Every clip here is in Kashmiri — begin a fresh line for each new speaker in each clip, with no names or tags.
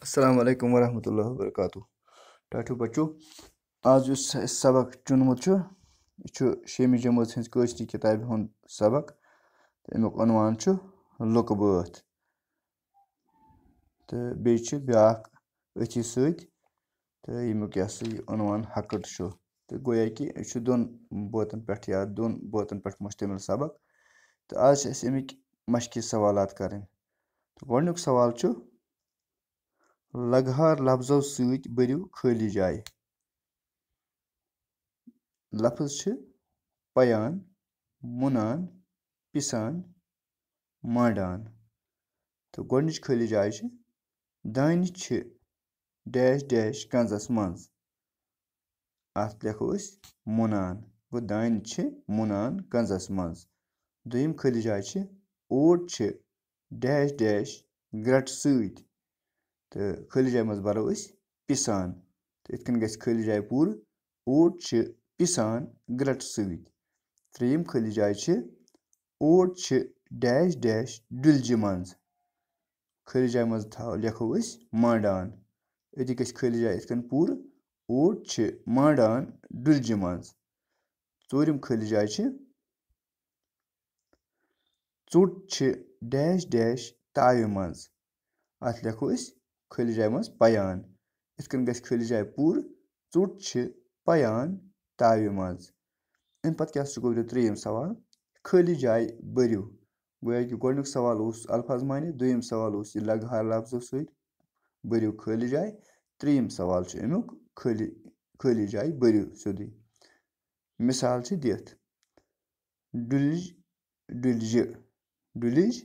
अस्सलाम वालेकुम वरहमतुल्लाहि वबरकातुहू। टाठू बच्चों, आज जो सबक चुनमुत यह 6वीं जमात हज कशरी किताबि हुंद सबक। अमुक उनवान लुक बात तो बेच ब्याक अथि सत तो यमुक उनवान हकट तो गोया कि यह दोन बातन पे या दोन बातन पे मुश्तमिल सबक। तो आज अमिक मशकी सवालात करें। तो गोडनुक सवाल लगहार लफ्जों सत भरियो खाली जाए। लफ्ज पयान, मुनान, पिसान, मांडान। तो गोडनिच खाली जाए दान डैश डैश कंजस मज अत लिखो मुनान। गो दान मुनान कंजस मज। दोयम खाली जाए ओट डैश डैश ग्रट सत तो खाली जाए मज भरो पिसान। तो इत कन गि खाली जाए पूर ओट पिसान ग्रट सत। त्रेयम खाली जाए ओट डैश डैश डुलज मज। खाली जाए मज लिखो मांडान। अति गि खाली जाए इत पूर ओट मांडान डुलज मज। चोरम खाली जाए चोट डैश डैश ताव मज अत लिखो खाली जाए मज पयान। इत कन गि खाली जाए पूर चोट पयान ताव मज। अम पत क्या गो त्रेयम सवाल खाली जाए भरियो। गोया कि गोडनुक सवाल अल्फाज माने, दोयम सवाल लगहार लफ्जों सत भरियो खाली जाए। त्रेयम सवाल अमुक खाली जाए भरियो सोदी। मिसाल दिथ डुलज डुलज डुलज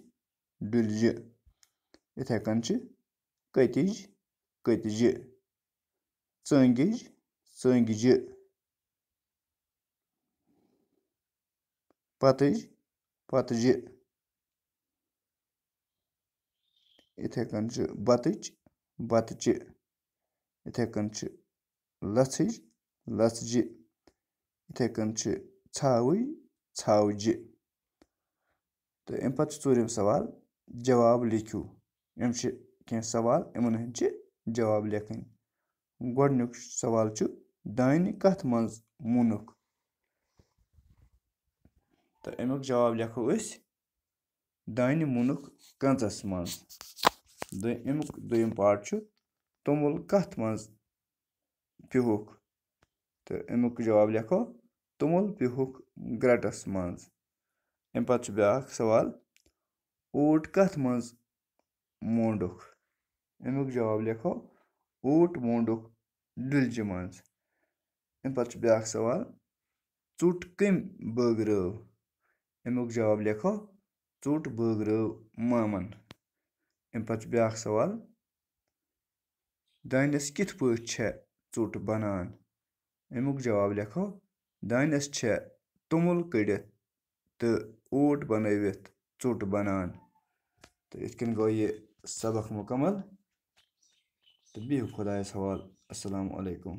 डुलज। इथे कन कतिज कतिज चंगिज चंगिज पतज पतज। इथे कन बतच बतच। इथे कन लथज लथज। इथे कन छावज छावज। तो अम पत चोरम सवाल जवाब लिखो। अम कह सवाल इन हंद जवाब लिखन। गोडनुक सवाल दान कथ मज मुनुक। तो अमुक जवाब लिखो दान मुनुक कंजस मज। अमुक दोयम पार्ट तोमुल कथ मज पिहुक। तो अमुक जवाब लिखो तोमुल पिहुक ग्रटस मज। अम पत ब्याक सवाल ओट कथ मज मोंडुक। अमुक जवाब लिखो ओट मोंडुक डुलज मज। अम पत ब्याक सवाल चोट कम बगरव। अमुक जवाब लिखो चोट बगरव मामन। अम पत ब्याक सवाल दानस कित पट चोट बनान। अमुक जवाब लिखो दानस तुमुल कड़ित तो ओट बनवित चोट बनान। तो इत कन गो ये सबक मुकम्मल। तो बिहु खुदायस हवाल। अस्सलाम वालेकुम।